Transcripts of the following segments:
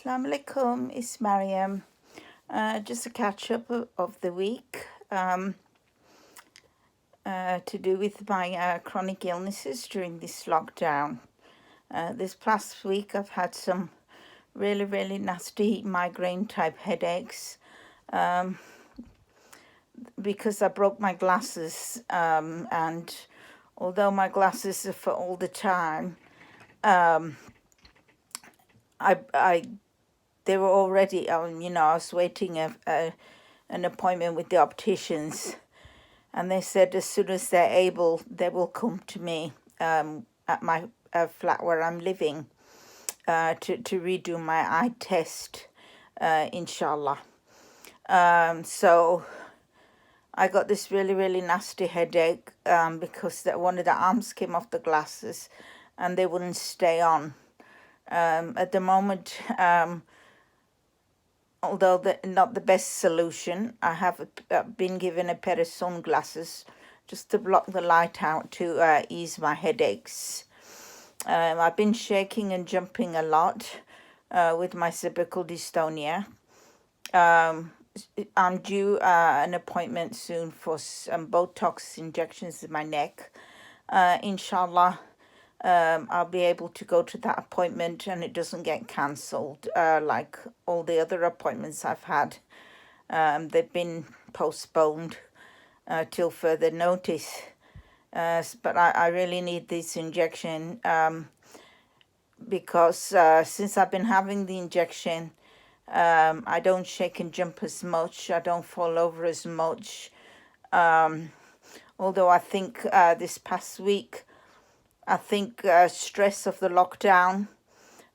Assalamu alaikum, it's Mariam. Just a catch up of the week to do with my chronic illnesses during this lockdown. This past week, I've had some really, really nasty migraine type headaches because I broke my glasses. And although my glasses are for all the time, um, I they were already, I was waiting an appointment with the opticians, and they said as soon as they're able, they will come to me at my flat where I'm living to redo my eye test, inshallah. So I got this really, really nasty headache because one of the arms came off the glasses and they wouldn't stay on. At the moment, although not the best solution, I have been given a pair of sunglasses just to block the light out to ease my headaches. I've been shaking and jumping a lot with my cervical dystonia. I'm due an appointment soon for some Botox injections in my neck. Inshallah, I'll be able to go to that appointment and it doesn't get cancelled like all the other appointments I've had. They've been postponed till further notice. But I really need this injection because since I've been having the injection, I don't shake and jump as much. I don't fall over as much. Although I think this past week, stress of the lockdown,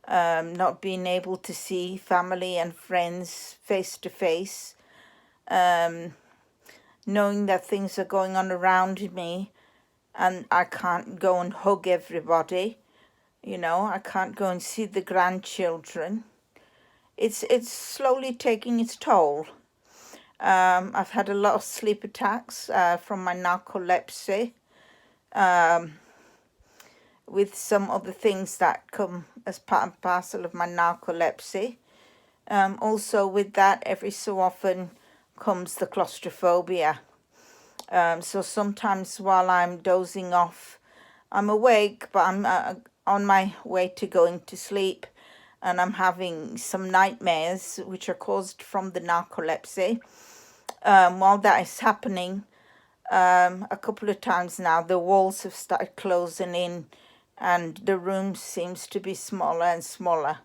not being able to see family and friends face to face, knowing that things are going on around me and I can't go and hug everybody, I can't go and see the grandchildren. It's slowly taking its toll. I've had a lot of sleep attacks from my narcolepsy, with some other things that come as part and parcel of my narcolepsy. Also with that, every so often comes the claustrophobia. So sometimes while I'm dozing off, I'm awake, but I'm on my way to going to sleep, and I'm having some nightmares which are caused from the narcolepsy. While that is happening, a couple of times now, the walls have started closing in and the room seems to be smaller and smaller.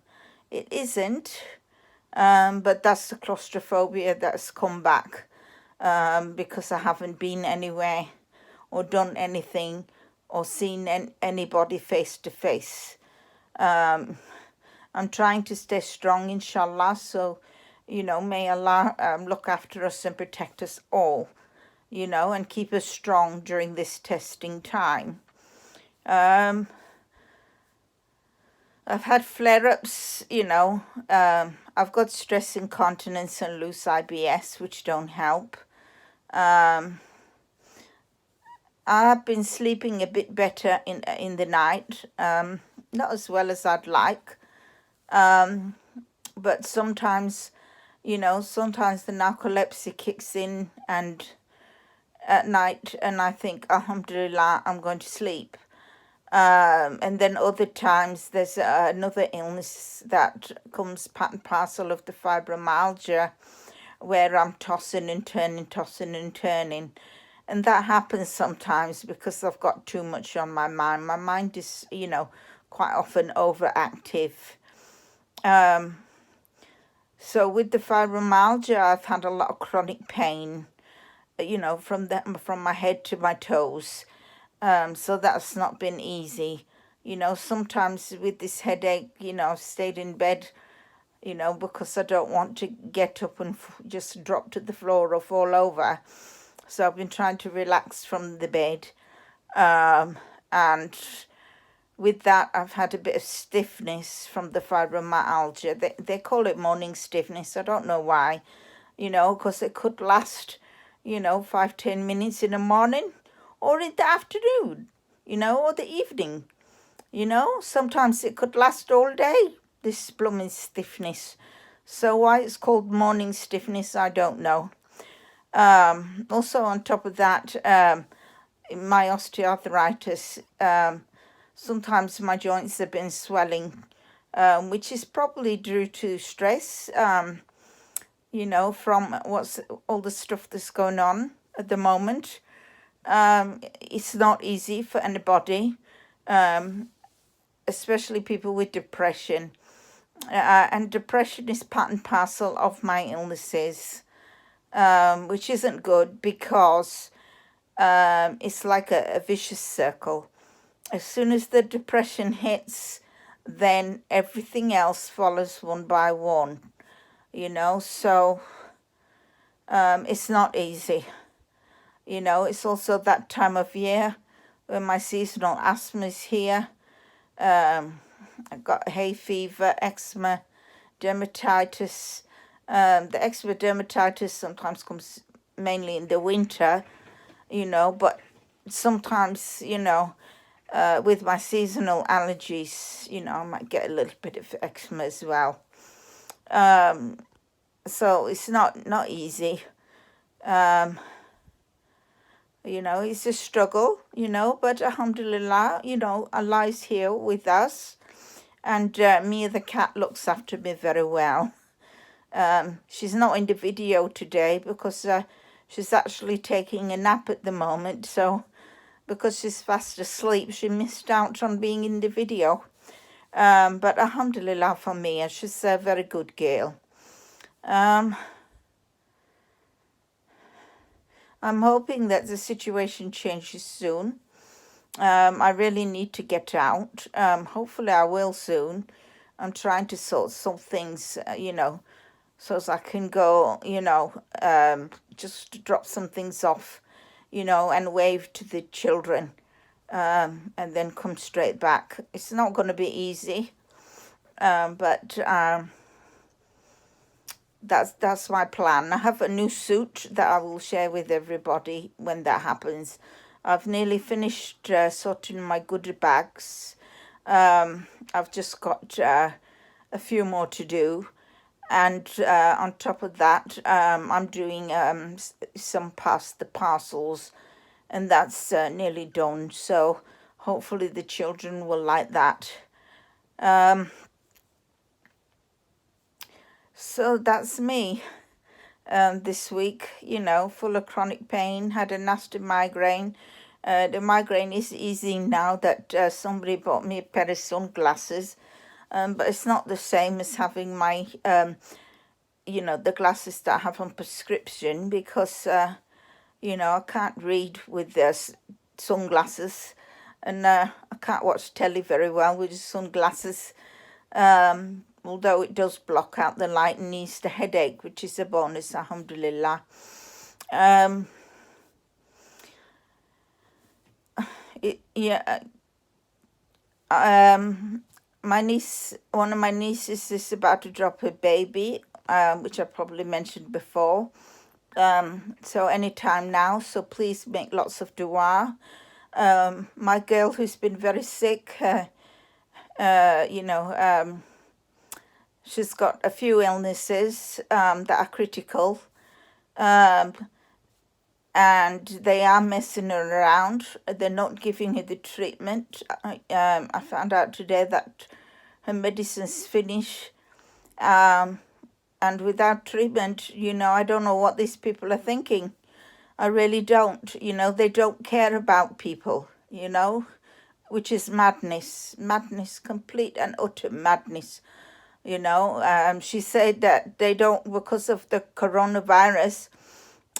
It isn't, but that's the claustrophobia that's come back because I haven't been anywhere or done anything or seen anybody face to face. I'm trying to stay strong, inshallah, so, may Allah look after us and protect us all, and keep us strong during this testing time. I've had flare-ups, I've got stress incontinence and loose IBS, which don't help. I have been sleeping a bit better in the night, not as well as I'd like. But sometimes, sometimes the narcolepsy kicks in and at night and I think, alhamdulillah, I'm going to sleep. And then other times there's another illness that comes part and parcel of the fibromyalgia, where I'm tossing and turning. And that happens sometimes because I've got too much on my mind. My mind is, quite often overactive. So with the fibromyalgia, I've had a lot of chronic pain, from my head to my toes. So that's not been easy. Sometimes with this headache, I've stayed in bed, because I don't want to get up and just drop to the floor or fall over. So I've been trying to relax from the bed. And with that, I've had a bit of stiffness from the fibromyalgia. They call it morning stiffness. I don't know why, because it could last, 5-10 minutes in the morning or in the afternoon, or the evening. Sometimes it could last all day. this blooming stiffness. So why it's called morning stiffness, I don't know. Also on top of that, my osteoarthritis, sometimes my joints have been swelling, which is probably due to stress, from what's all the stuff that's going on at the moment. It's not easy for anybody, especially people with depression. And depression is part and parcel of my illnesses, which isn't good because it's like a vicious circle. As soon as the depression hits, then everything else follows one by one, so it's not easy. It's also that time of year when my seasonal asthma is here. I've got hay fever, eczema, dermatitis. The eczema dermatitis sometimes comes mainly in the winter, but sometimes, with my seasonal allergies, I might get a little bit of eczema as well. So it's not easy. It's a struggle, but alhamdulillah, Allah's here with us. And Mia the cat looks after me very well. She's not in the video today because she's actually taking a nap at the moment. So because she's fast asleep, she missed out on being in the video. But alhamdulillah for Mia, she's a very good girl. I'm hoping that the situation changes soon. I really need to get out. Hopefully I will soon. I'm trying to sort some things, so as I can go, just drop some things off, and wave to the children, and then come straight back. It's not going to be easy, but that's my plan. I have a new suit that I will share with everybody when that happens. I've nearly finished sorting my goodie bags. I've just got a few more to do. And on top of that, I'm doing some past the parcels, and that's nearly done. So hopefully the children will like that. So that's me this week, full of chronic pain, had a nasty migraine. The migraine is easing now that somebody bought me a pair of sunglasses, but it's not the same as having my, the glasses that I have on prescription because, I can't read with sunglasses, and I can't watch telly very well with the sunglasses. Although it does block out the light and ease the headache, which is a bonus, alhamdulillah. My niece, one of my nieces is about to drop a baby, which I probably mentioned before. So anytime now, so please make lots of dua. My girl who's been very sick, she's got a few illnesses that are critical, and they are messing her around. They're not giving her the treatment. I found out today that her medicine's finished, and without treatment, I don't know what these people are thinking. I really don't. They don't care about people, which is madness, complete and utter madness. She said that they don't, because of the coronavirus,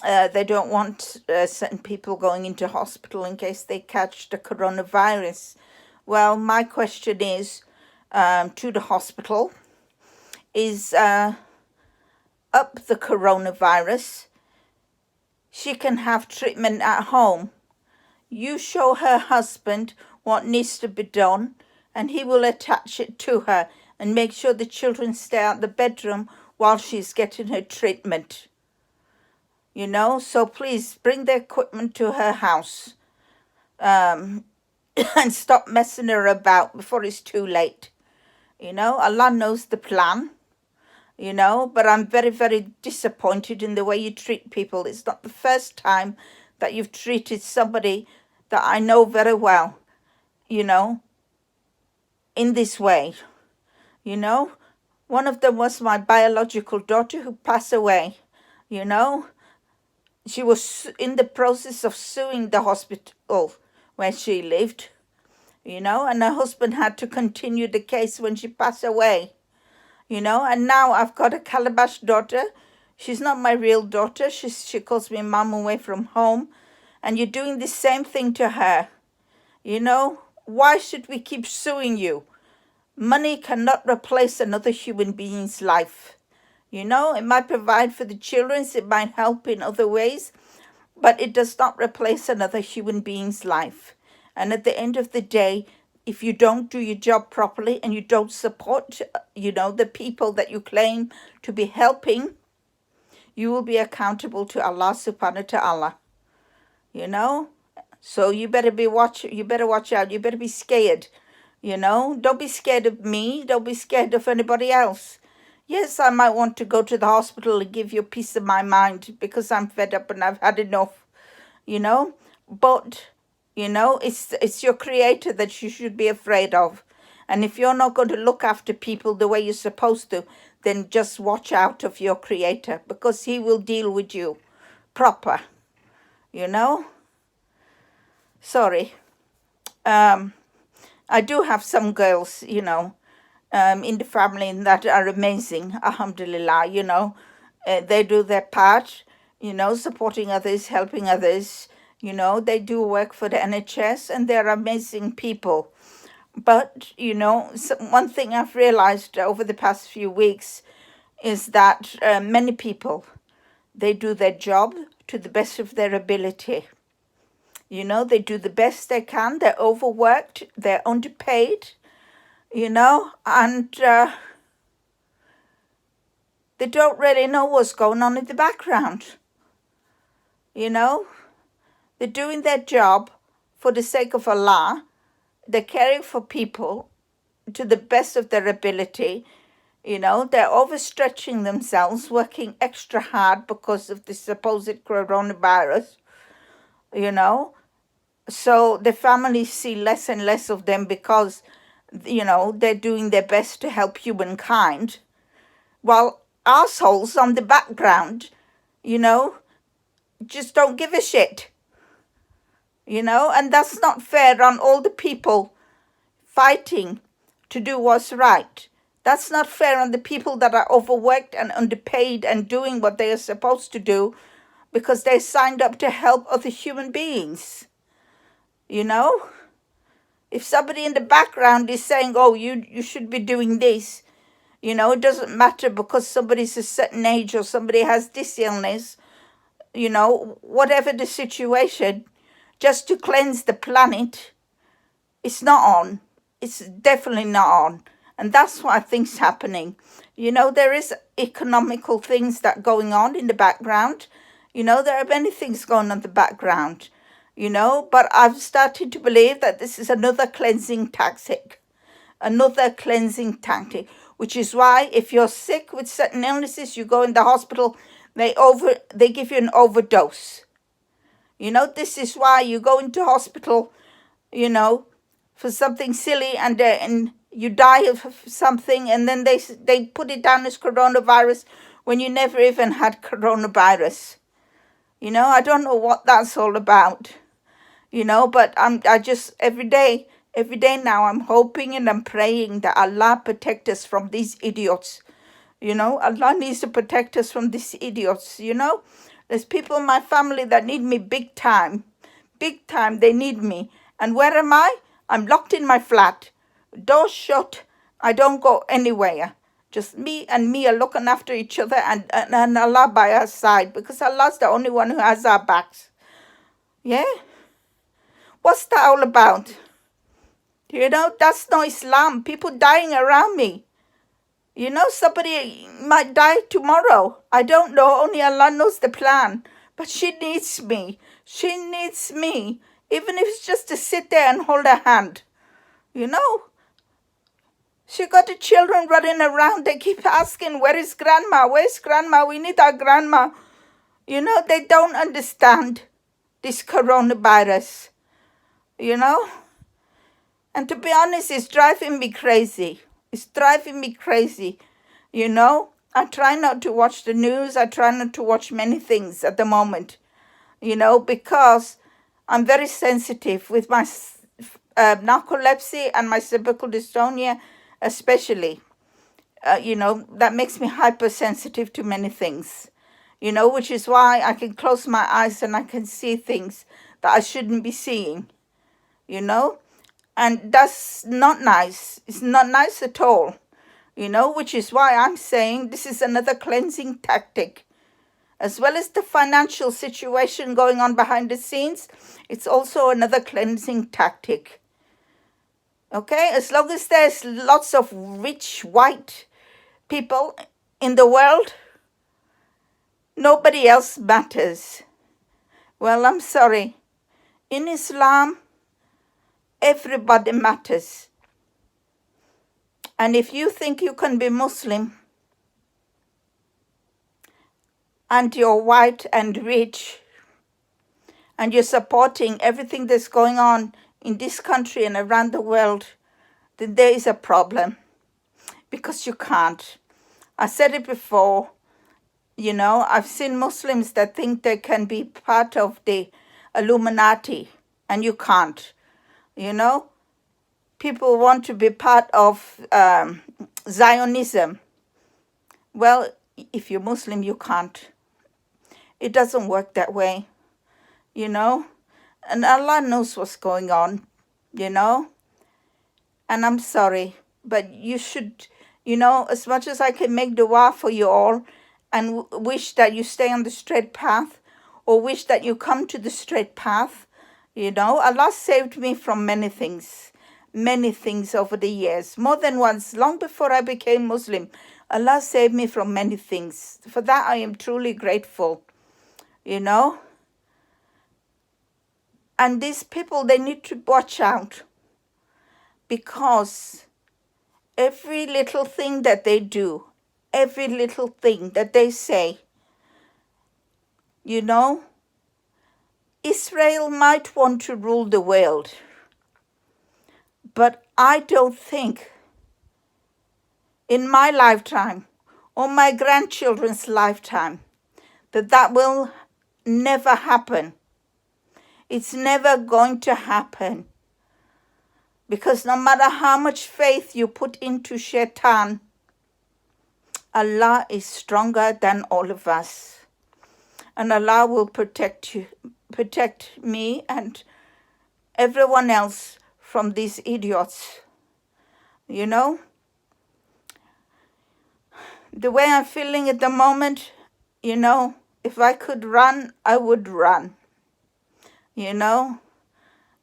they don't want certain people going into hospital in case they catch the coronavirus. Well, my question is to the hospital, is up the coronavirus. She can have treatment at home. You show her husband what needs to be done, and he will attach it to her and make sure the children stay out the bedroom while she's getting her treatment. So please bring the equipment to her house, and stop messing her about before it's too late. Allah knows the plan, but I'm very, very disappointed in the way you treat people. It's not the first time that you've treated somebody that I know very well, in this way. One of them was my biological daughter who passed away. She was in the process of suing the hospital where she lived, and her husband had to continue the case when she passed away. And now I've got a Calabash daughter. She's not my real daughter. She calls me mom away from home. And you're doing the same thing to her. Why should we keep suing you? Money cannot replace another human being's life. It might provide for the children, it might help in other ways, but it does not replace another human being's life. And at the end of the day, if you don't do your job properly and you don't support, the people that you claim to be helping, you will be accountable to Allah subhanahu wa ta'ala. So you better watch out. You better be scared. Don't be scared of me. Don't be scared of anybody else. Yes, I might want to go to the hospital and give you a piece of my mind because I'm fed up and I've had enough, but it's your creator that you should be afraid of. And if you're not going to look after people the way you're supposed to, then just watch out of your creator, because he will deal with you proper. Sorry. I do have some girls, in the family that are amazing. Alhamdulillah, they do their part, supporting others, helping others. They do work for the NHS and they're amazing people. But, one thing I've realized over the past few weeks is that many people, they do their job to the best of their ability. They do the best they can. They're overworked. They're underpaid, and they don't really know what's going on in the background. They're doing their job for the sake of Allah. They're caring for people to the best of their ability. They're overstretching themselves, working extra hard because of the supposed coronavirus, So the families see less and less of them because, they're doing their best to help humankind. While assholes on the background, just don't give a shit. And that's not fair on all the people fighting to do what's right. That's not fair on the people that are overworked and underpaid and doing what they are supposed to do because they signed up to help other human beings. If somebody in the background is saying, oh, you should be doing this, it doesn't matter because somebody's a certain age or somebody has this illness, whatever the situation, just to cleanse the planet, it's not on. It's definitely not on. And that's what I think's happening. There is economical things that going on in the background. There are many things going on in the background. But I've started to believe that this is another cleansing tactic, which is why if you're sick with certain illnesses, you go in the hospital, they give you an overdose. This is why you go into hospital, for something silly and you die of something and then they put it down as coronavirus when you never even had coronavirus. I don't know what that's all about. But I just every day now I'm hoping and I'm praying that Allah protect us from these idiots. Allah needs to protect us from these idiots. There's people in my family that need me big time. They need me. And where am I? I'm locked in my flat. Door shut. I don't go anywhere. Just me are looking after each other and Allah by our side, because Allah's the only one who has our backs. Yeah? What's that all about? That's not Islam. People dying around me. Somebody might die tomorrow. I don't know. Only Allah knows the plan. But she needs me. She needs me. Even if it's just to sit there and hold her hand. She got the children running around. They keep asking, where is grandma? Where's grandma? We need our grandma. You know, they don't understand this coronavirus, you know. And to be honest, it's driving me crazy. It's driving me crazy, you know. I try not to watch the news. I try not to watch many things at the moment, you know, because I'm very sensitive with my narcolepsy and my cervical dystonia, especially. You know, that makes me hypersensitive to many things, you know, which is why I can close my eyes and I can see things that I shouldn't be seeing, you know, and that's not nice. It's not nice at all, you know, which is why I'm saying this is another cleansing tactic. As well as the financial situation going on behind the scenes, it's also another cleansing tactic. Okay, as long as there's lots of rich white people in the world, nobody else matters. Well, I'm sorry. In Islam, everybody matters. And if you think you can be Muslim and you're white and rich and you're supporting everything that's going on in this country and around the world, then there is a problem, because you can't. I said it before, you know, I've seen Muslims that think they can be part of the Illuminati, and you can't, you know. People want to be part of Zionism. Well, if you're Muslim, you can't. It doesn't work that way, you know. And Allah knows what's going on, you know. And I'm sorry, but you should, you know, as much as I can make dua for you all and wish that you stay on the straight path, or wish that you come to the straight path, you know, Allah saved me from many things over the years, more than once, long before I became Muslim. Allah saved me from many things. For that, I am truly grateful, you know. And these people, they need to watch out, because every little thing that they do, every little thing that they say, you know, Israel might want to rule the world, but I don't think in my lifetime or my grandchildren's lifetime that will never happen. It's never going to happen. Because no matter how much faith you put into Shaitan, Allah is stronger than all of us. And Allah will protect you, protect me and everyone else from these idiots. You know? The way I'm feeling at the moment, you know, if I could run, I would run. You know?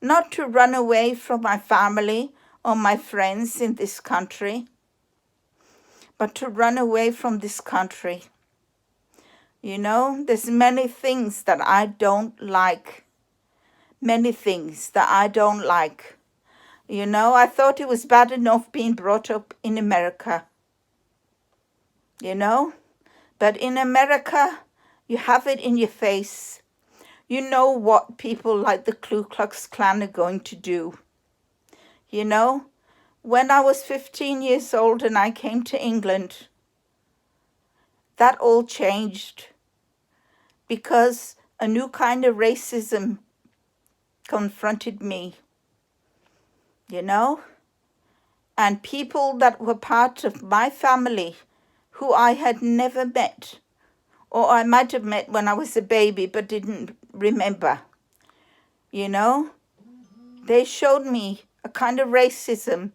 Not to run away from my family or my friends in this country, but to run away from this country. You know, there's many things that I don't like. Many things that I don't like. You know, I thought it was bad enough being brought up in America. You know, but in America, you have it in your face. You know what people like the Ku Klux Klan are going to do. You know, when I was 15 years old and I came to England, that all changed, because a new kind of racism confronted me, you know, and people that were part of my family who I had never met, or I might have met when I was a baby but didn't remember, you know, they showed me a kind of racism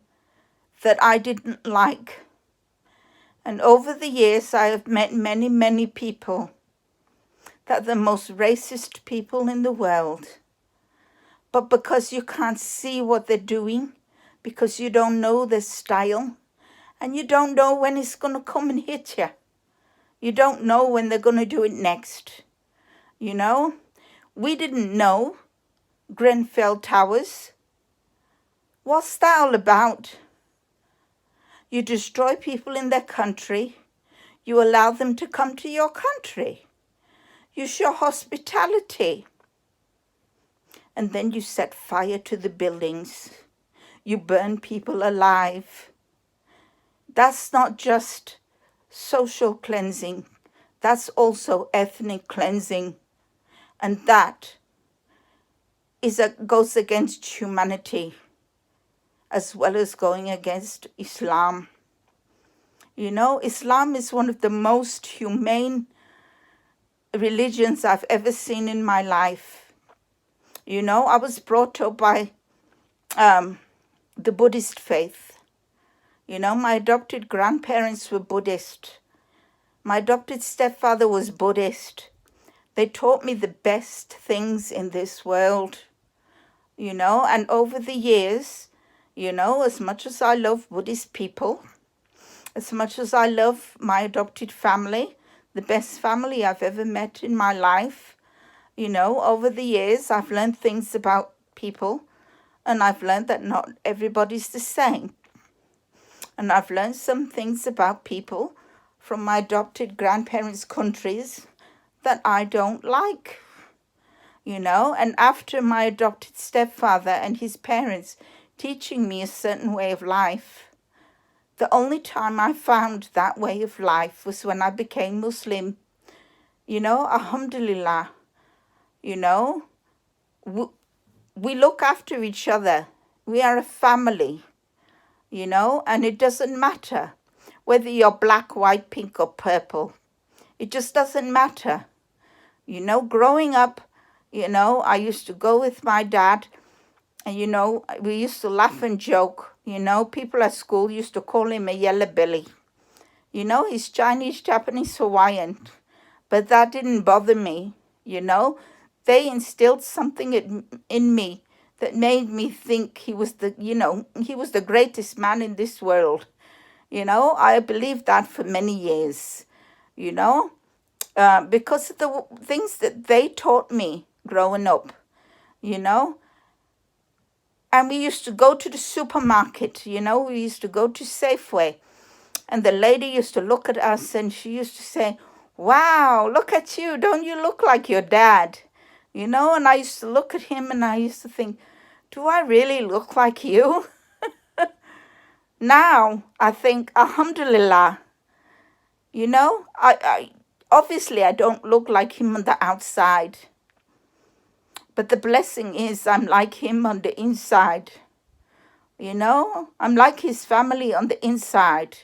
that I didn't like. And over the years, I have met many, many people that are the most racist people in the world. But because you can't see what they're doing, because you don't know their style, and you don't know when it's going to come and hit you. You don't know when they're going to do it next. You know, we didn't know Grenfell Towers. What's that all about? You destroy people in their country. You allow them to come to your country. You show hospitality. And then you set fire to the buildings. You burn people alive. That's not just social cleansing. That's also ethnic cleansing. And that goes against humanity, as well as going against Islam. You know, Islam is one of the most humane religions I've ever seen in my life. You know, I was brought up by the Buddhist faith. You know, my adopted grandparents were Buddhist. My adopted stepfather was Buddhist. They taught me the best things in this world. You know, and over the years, you know, as much as I love Buddhist people, as much as I love my adopted family, the best family I've ever met in my life, you know, over the years, I've learned things about people, and I've learned that not everybody's the same. And I've learned some things about people from my adopted grandparents' countries that I don't like, you know. And after my adopted stepfather and his parents teaching me a certain way of life, the only time I found that way of life was when I became Muslim. You know, alhamdulillah, you know, we look after each other. We are a family, you know, and it doesn't matter whether you're black, white, pink, or purple. It just doesn't matter. You know, growing up, you know, I used to go with my dad, and, you know, we used to laugh and joke. You know, people at school used to call him a yellow belly. You know, he's Chinese, Japanese, Hawaiian. But that didn't bother me, you know. They instilled something in me that made me think he was the greatest man in this world. You know, I believed that for many years, you know, because of the things that they taught me growing up, you know. And we used to go to the supermarket, you know, we used to go to Safeway. And the lady used to look at us and she used to say, "Wow, look at you. Don't you look like your dad?" You know, and I used to look at him and I used to think, do I really look like you? Now I think, alhamdulillah, you know, I obviously I don't look like him on the outside. But the blessing is I'm like him on the inside. You know, I'm like his family on the inside.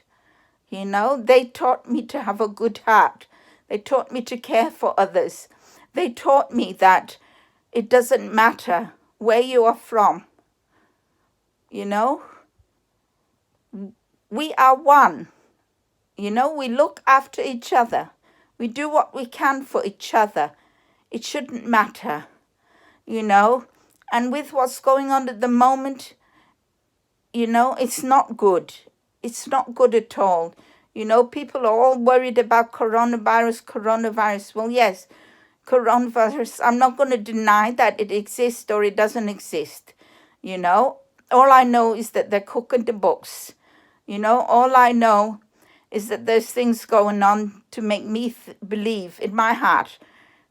You know, they taught me to have a good heart. They taught me to care for others. They taught me that it doesn't matter where you are from. You know, we are one. You know, we look after each other. We do what we can for each other. It shouldn't matter, you know. And with what's going on at the moment, you know, it's not good. It's not good at all. You know, people are all worried about coronavirus. Well, yes, coronavirus, I'm not going to deny that it exists or it doesn't exist. You know, all I know is that they're cooking the books. You know, all I know is that there's things going on to make me believe in my heart,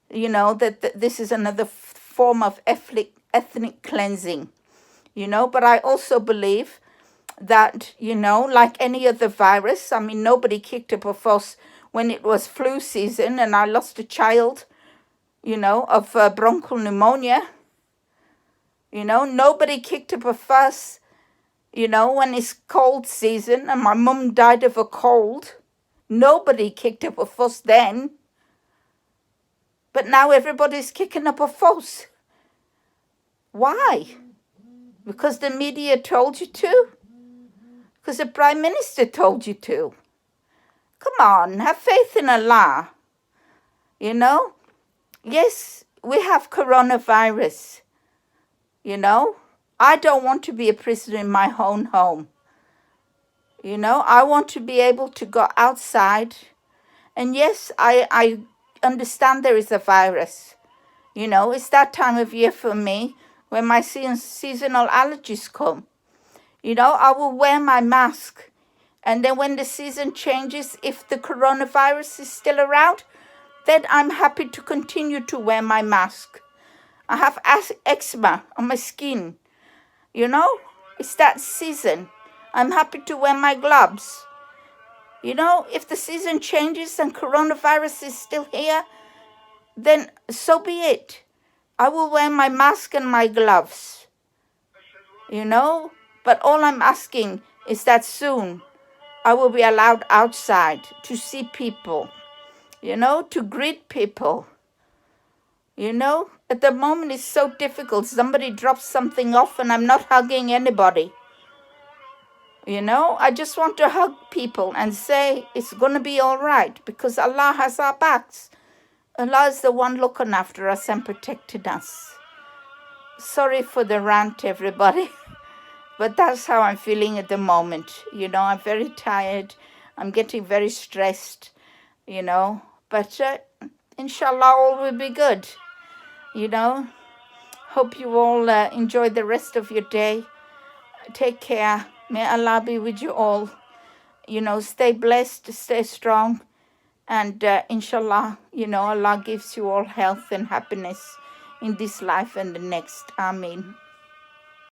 you know, that this is another form of ethnic cleansing, you know. But I also believe that, you know, like any other virus, I mean, nobody kicked up a fuss when it was flu season and I lost a child, you know, of bronchial pneumonia. You know, nobody kicked up a fuss, you know, when it's cold season and my mum died of a cold. Nobody kicked up a fuss then. But now everybody's kicking up a fuss. Why? Because the media told you to? Because the Prime Minister told you to? Come on, have faith in Allah. You know? Yes, we have coronavirus. You know? I don't want to be a prisoner in my own home. You know, I want to be able to go outside. And yes, I understand there is a virus. You know, it's that time of year for me when my seasonal allergies come. You know, I will wear my mask And then when the season changes, if the coronavirus is still around, then I'm happy to continue to wear my mask. I have eczema on my skin, you know? It's that season. I'm happy to wear my gloves. You know, if the season changes and coronavirus is still here, then so be it. I will wear my mask and my gloves, you know? But all I'm asking is that soon I will be allowed outside to see people, you know, to greet people. You know, at the moment it's so difficult. Somebody drops something off and I'm not hugging anybody. You know, I just want to hug people and say it's going to be all right because Allah has our backs. Allah is the one looking after us and protecting us. Sorry for the rant, everybody, but that's how I'm feeling at the moment. You know, I'm very tired. I'm getting very stressed, you know, but inshallah, all will be good. You know, hope you all enjoy the rest of your day. Take care. May Allah be with you all. You know, stay blessed, stay strong. And inshallah, you know, Allah gives you all health and happiness in this life and the next. Ameen.